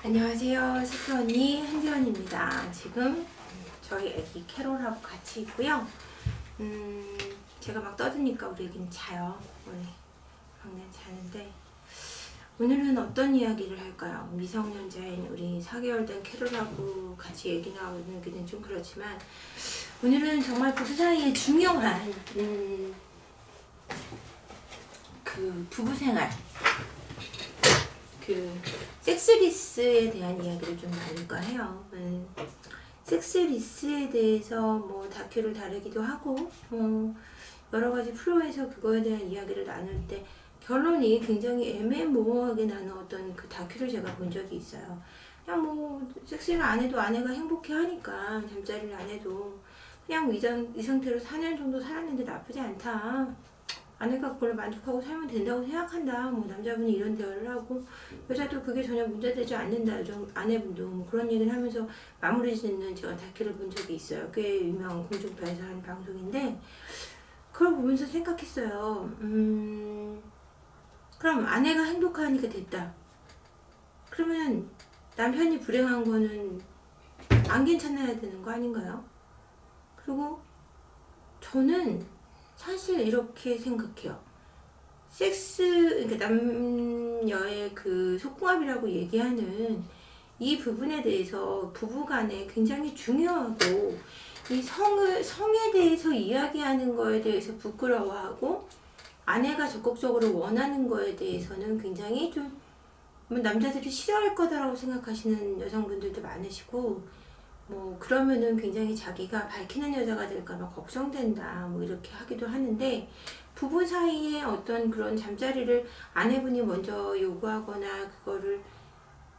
안녕하세요. 스프 언니 한지원입니다. 지금 저희 애기 캐롤하고 같이 있고요. 제가 막 떠드니까 우리 애기는 자요. 우리 막내는 자는데 오늘은 어떤 이야기를 할까요? 미성년자인 우리 4개월 된 캐롤하고 같이 얘기 나오기는 좀 그렇지만 오늘은 정말 부부 사이에 중요한 그 부부 생활, 그 섹스리스에 대한 이야기를 좀 나눌까 해요. 섹스리스에 대해서 뭐 다큐를 다루기도 하고 여러 가지 프로에서 그거에 대한 이야기를 나눌 때 결론이 굉장히 애매모호하게 나는 어떤 그 다큐를 제가 본 적이 있어요. 그냥 뭐 섹스를 안 해도 아내가 행복해 하니까 잠자리를 안 해도 그냥 이 상태로 4년 정도 살았는데 나쁘지 않다. 아내가 그걸로 만족하고 살면 된다고 생각한다. 뭐 남자분이 이런 대화를 하고 여자도 그게 전혀 문제되지 않는다. 좀 아내분도 뭐 그런 얘기를 하면서 마무리 짓는 제가 다큐를 본 적이 있어요. 꽤 유명한 공중파에서 하는 방송인데 그걸 보면서 생각했어요. 그럼 아내가 행복하니까 됐다. 그러면 남편이 불행한 거는 안 괜찮아야 되는 거 아닌가요? 그리고 저는 사실 이렇게 생각해요. 그러니까 남녀의 그 속궁합이라고 얘기하는 이 부분에 대해서 부부간에 굉장히 중요하고 이 성에 대해서 이야기하는 거에 대해서 부끄러워하고 아내가 적극적으로 원하는 거에 대해서는 굉장히 좀 남자들이 싫어할 거다라고 생각하시는 여성분들도 많으시고 뭐 그러면은 굉장히 자기가 밝히는 여자가 될까봐 걱정된다 뭐 이렇게 하기도 하는데 부부 사이에 어떤 그런 잠자리를 아내분이 먼저 요구하거나 그거를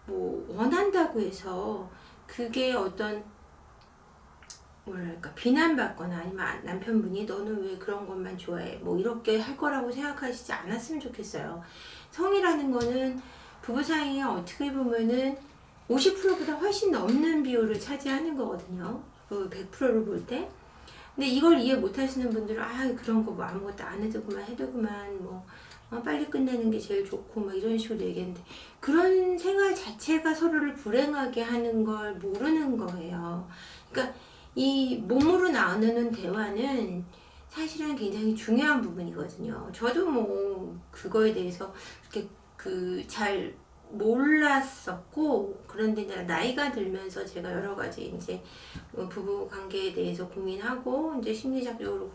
뭐 원한다고 해서 그게 어떤 뭐랄까 비난받거나 아니면 남편분이 너는 왜 그런 것만 좋아해 뭐 이렇게 할 거라고 생각하시지 않았으면 좋겠어요. 성이라는 거는 부부 사이에 어떻게 보면은 50%보다 훨씬 넘는 비율을 차지하는 거거든요. 그 100%를 볼 때. 근데 이걸 이해 못 하시는 분들은 그런 거 뭐 아무것도 안 해도 그만 해도 그만 뭐 빨리 끝내는 게 제일 좋고 막 이런 식으로 얘기했는데 그런 생활 자체가 서로를 불행하게 하는 걸 모르는 거예요. 그러니까 이 몸으로 나누는 대화는 사실은 굉장히 중요한 부분이거든요. 저도 뭐 그거에 대해서 이렇게 잘 몰랐었고 그런데 이제 나이가 들면서 제가 여러 가지 이제 부부 관계에 대해서 고민하고 이제 심리적으로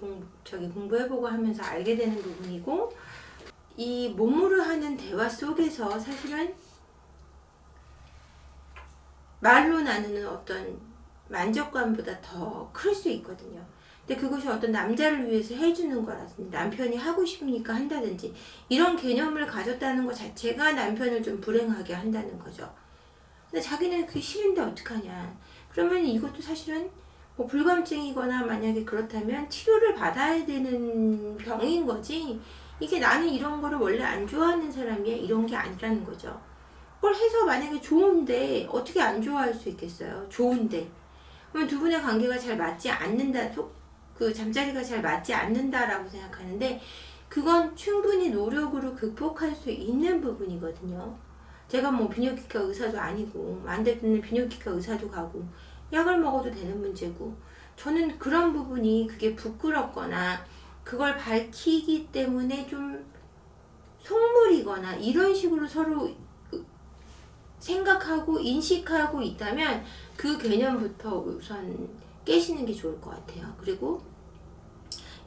공부해보고 하면서 알게 되는 부분이고 이 몸으로 하는 대화 속에서 사실은 말로 나누는 어떤 만족감보다 더 클 수 있거든요. 근데 그것이 어떤 남자를 위해서 해주는 거라든지 남편이 하고 싶으니까 한다든지 이런 개념을 가졌다는 것 자체가 남편을 좀 불행하게 한다는 거죠. 근데 자기는 그게 싫은데 어떡하냐. 그러면 이것도 사실은 뭐 불감증이거나 만약에 그렇다면 치료를 받아야 되는 병인 거지 이게 나는 이런 거를 원래 안 좋아하는 사람이야 이런 게 아니라는 거죠. 그걸 해서 만약에 좋은데 어떻게 안 좋아할 수 있겠어요. 좋은데 그러면 두 분의 관계가 잘 맞지 않는다, 그 잠자리가 잘 맞지 않는다라고 생각하는데 그건 충분히 노력으로 극복할 수 있는 부분이거든요. 제가 뭐 비뇨기과 의사도 아니고 안 되면 비뇨기과 의사도 가고 약을 먹어도 되는 문제고 저는 그런 부분이 그게 부끄럽거나 그걸 밝히기 때문에 좀 속물이거나 이런 식으로 서로 생각하고 인식하고 있다면 그 개념부터 우선 깨시는 게 좋을 것 같아요. 그리고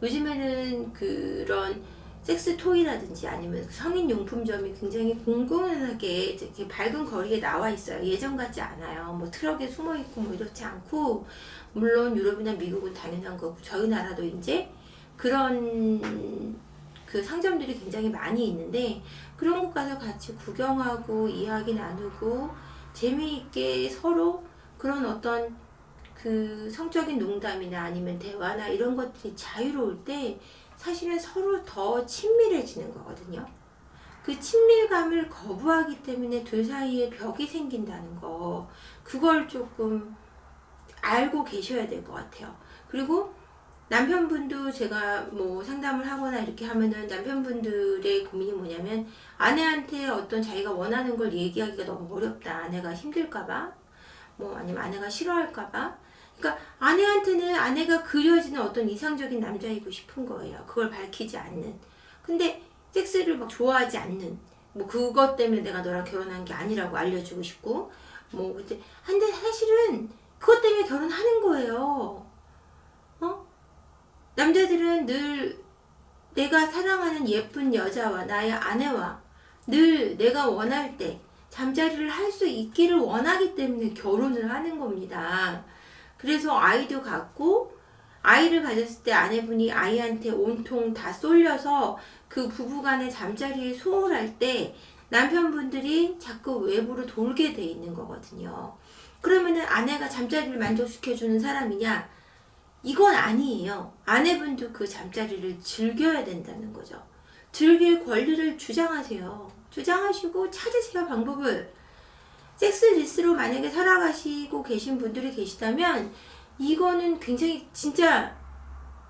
요즘에는 그런 섹스 토이라든지 아니면 성인 용품점이 굉장히 공공연하게 이렇게 밝은 거리에 나와 있어요. 예전 같지 않아요. 뭐 트럭에 숨어 있고 뭐 이렇지 않고 물론 유럽이나 미국은 당연한 거고 저희 나라도 이제 그런 그 상점들이 굉장히 많이 있는데 그런 곳 가서 같이 구경하고 이야기 나누고 재미있게 서로 그런 어떤 그 성적인 농담이나 아니면 대화나 이런 것들이 자유로울 때 사실은 서로 더 친밀해지는 거거든요. 그 친밀감을 거부하기 때문에 둘 사이에 벽이 생긴다는 그걸 조금 알고 계셔야 될 것 같아요. 그리고 남편분도 제가 뭐 상담을 하거나 이렇게 하면은 남편분들의 고민이 뭐냐면 아내한테 어떤 자기가 원하는 걸 얘기하기가 너무 어렵다. 아내가 힘들까봐, 뭐 아니면 아내가 싫어할까봐. 그러니까 아내한테는 아내가 그려지는 어떤 이상적인 남자이고 싶은 거예요. 그걸 밝히지 않는. 근데 섹스를 막 좋아하지 않는. 뭐 그것 때문에 내가 너랑 결혼한 게 아니라고 알려주고 싶고. 뭐 근데 사실은 그것 때문에 결혼하는 거예요. 어? 남자들은 늘 내가 사랑하는 예쁜 여자와 나의 아내와 늘 내가 원할 때 잠자리를 할 수 있기를 원하기 때문에 결혼을 하는 겁니다. 그래서 아이도 갖고 아이를 가졌을 때 아내분이 아이한테 온통 다 쏠려서 그 부부간의 잠자리에 소홀할 때 남편분들이 자꾸 외부로 돌게 돼 있는 거거든요. 그러면은 아내가 잠자리를 만족시켜주는 사람이냐? 이건 아니에요. 아내분도 그 잠자리를 즐겨야 된다는 거죠. 즐길 권리를 주장하세요. 주장하시고 찾으세요, 방법을. 섹스리스로 만약에 살아가시고 계신 분들이 계시다면 이거는 굉장히 진짜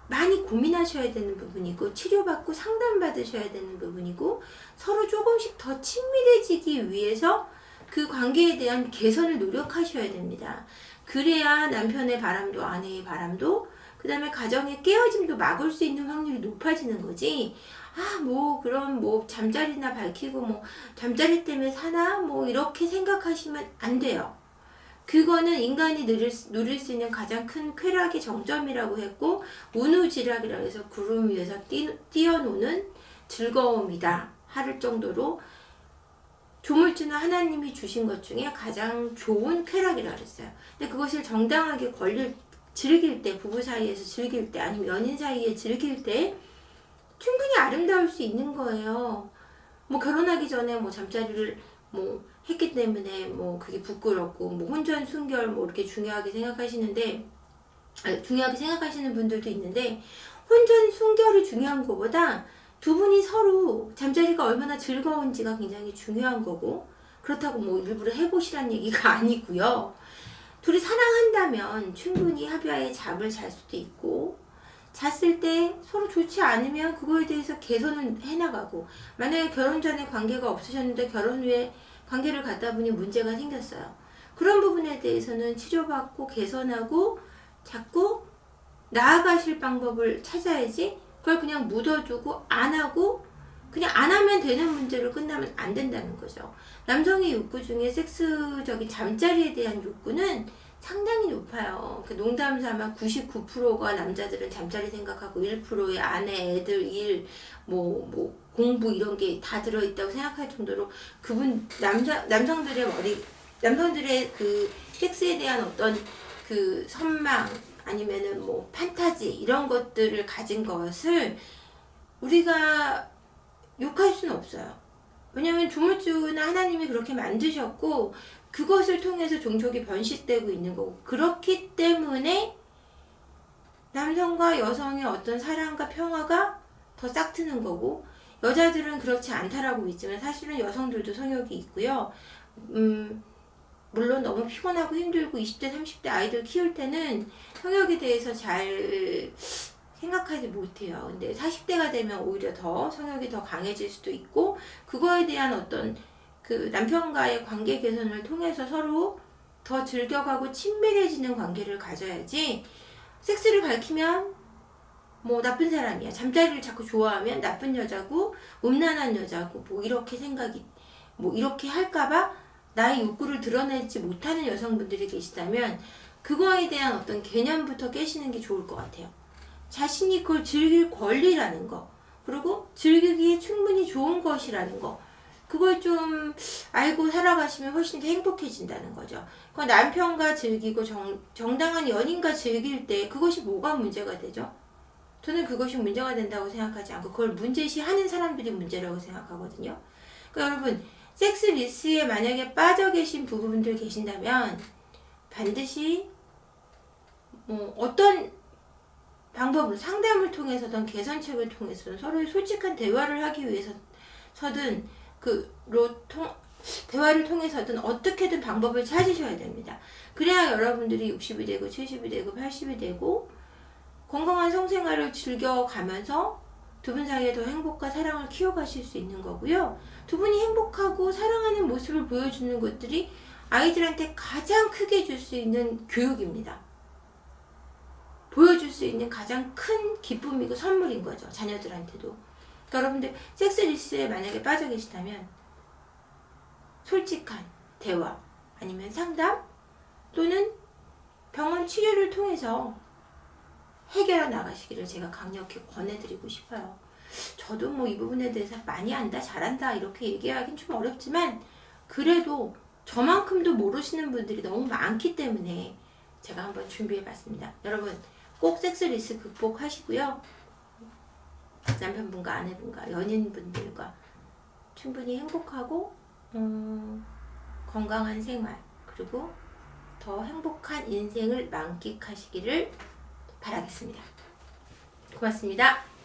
많이 고민하셔야 되는 부분이고 치료받고 상담받으셔야 되는 부분이고 서로 조금씩 더 친밀해지기 위해서 그 관계에 대한 개선을 노력하셔야 됩니다. 그래야 남편의 바람도 아내의 바람도 그 다음에 가정의 깨어짐도 막을 수 있는 확률이 높아지는 거지. 그럼 잠자리나 밝히고 잠자리 때문에 사나 이렇게 생각하시면 안 돼요. 그거는 인간이 누릴 수 있는 가장 큰 쾌락의 정점이라고 했고 운우지락이라고 해서 구름 위에서 뛰어노는 즐거움이다 할 정도로 조물주는 하나님이 주신 것 중에 가장 좋은 쾌락이라고 그랬어요. 근데 그것을 정당하게 권리를 즐길 때, 부부 사이에서 즐길 때, 아니면 연인 사이에 즐길 때 충분히 아름다울 수 있는 거예요. 결혼하기 전에 잠자리를 했기 때문에 그게 부끄럽고 혼전 순결 이렇게 중요하게 생각하시는데 중요하게 생각하시는 분들도 있는데 혼전 순결이 중요한 것보다 두 분이 서로 잠자리가 얼마나 즐거운지가 굉장히 중요한 거고 그렇다고 일부러 해보시란 얘기가 아니고요. 둘이 사랑한다면 충분히 합의하에 잠을 잘 수도 있고 잤을 때 서로 좋지 않으면 그거에 대해서 개선을 해나가고 만약에 결혼 전에 관계가 없으셨는데 결혼 후에 관계를 갖다 보니 문제가 생겼어요. 그런 부분에 대해서는 치료받고 개선하고 자꾸 나아가실 방법을 찾아야지 그걸 그냥 묻어두고 안 하고 그냥 안 하면 되는 문제로 끝나면 안 된다는 거죠. 남성의 욕구 중에 섹스적인 잠자리에 대한 욕구는 상당히 높아요. 농담 삼아 99%가 남자들은 잠자리 생각하고 1%의 아내, 애들, 일, 공부 이런 게 다 들어있다고 생각할 정도로 남성들의 그 섹스에 대한 어떤 그 선망 아니면은 판타지 이런 것들을 가진 것을 우리가 욕할 수는 없어요. 왜냐하면 조물주는 하나님이 그렇게 만드셨고 그것을 통해서 종족이 번식되고 있는 거고 그렇기 때문에 남성과 여성의 어떤 사랑과 평화가 더 싹트는 거고 여자들은 그렇지 않다라고 믿지만 사실은 여성들도 성욕이 있고요. 물론 너무 피곤하고 힘들고 20대 30대 아이들 키울 때는 성욕에 대해서 잘 생각하지 못해요. 근데 40대가 되면 오히려 더 성욕이 더 강해질 수도 있고 그거에 대한 어떤 그 남편과의 관계 개선을 통해서 서로 더 즐겨가고 친밀해지는 관계를 가져야지 섹스를 밝히면 나쁜 사람이야. 잠자리를 자꾸 좋아하면 나쁜 여자고 음란한 여자고 이렇게 생각이 이렇게 할까봐 나의 욕구를 드러내지 못하는 여성분들이 계시다면 그거에 대한 어떤 개념부터 깨시는 게 좋을 것 같아요. 자신이 그걸 즐길 권리라는 거 그리고 즐기기에 충분히 좋은 것이라는 거 그걸 좀 알고 살아가시면 훨씬 더 행복해진다는 거죠. 그 남편과 즐기고 정당한 연인과 즐길 때 그것이 뭐가 문제가 되죠? 저는 그것이 문제가 된다고 생각하지 않고 그걸 문제시하는 사람들이 문제라고 생각하거든요. 그러니까 여러분 섹스 리스에 만약에 빠져 계신 부부분들 계신다면 반드시 어떤 방법으로 상담을 통해서든 개선책을 통해서든 서로의 솔직한 대화를 하기 위해서든 대화를 통해서든 어떻게든 방법을 찾으셔야 됩니다. 그래야 여러분들이 60이 되고 70이 되고 80이 되고 건강한 성생활을 즐겨가면서 두 분 사이에 더 행복과 사랑을 키워가실 수 있는 거고요. 두 분이 행복하고 사랑하는 모습을 보여주는 것들이 아이들한테 가장 크게 줄 수 있는 교육입니다. 보여줄 수 있는 가장 큰 기쁨이고 선물인 거죠. 자녀들한테도. 그러니까 여러분들 섹스리스에 만약에 빠져 계시다면 솔직한 대화 아니면 상담 또는 병원 치료를 통해서 해결해 나가시기를 제가 강력히 권해드리고 싶어요. 저도 뭐 이 부분에 대해서 많이 안다 잘한다 이렇게 얘기하기는 좀 어렵지만 그래도 저만큼도 모르시는 분들이 너무 많기 때문에 제가 한번 준비해 봤습니다. 여러분 꼭 섹스리스 극복하시고요. 남편분과 아내분과 연인분들과 충분히 행복하고 건강한 생활 그리고 더 행복한 인생을 만끽하시기를 바라겠습니다. 고맙습니다.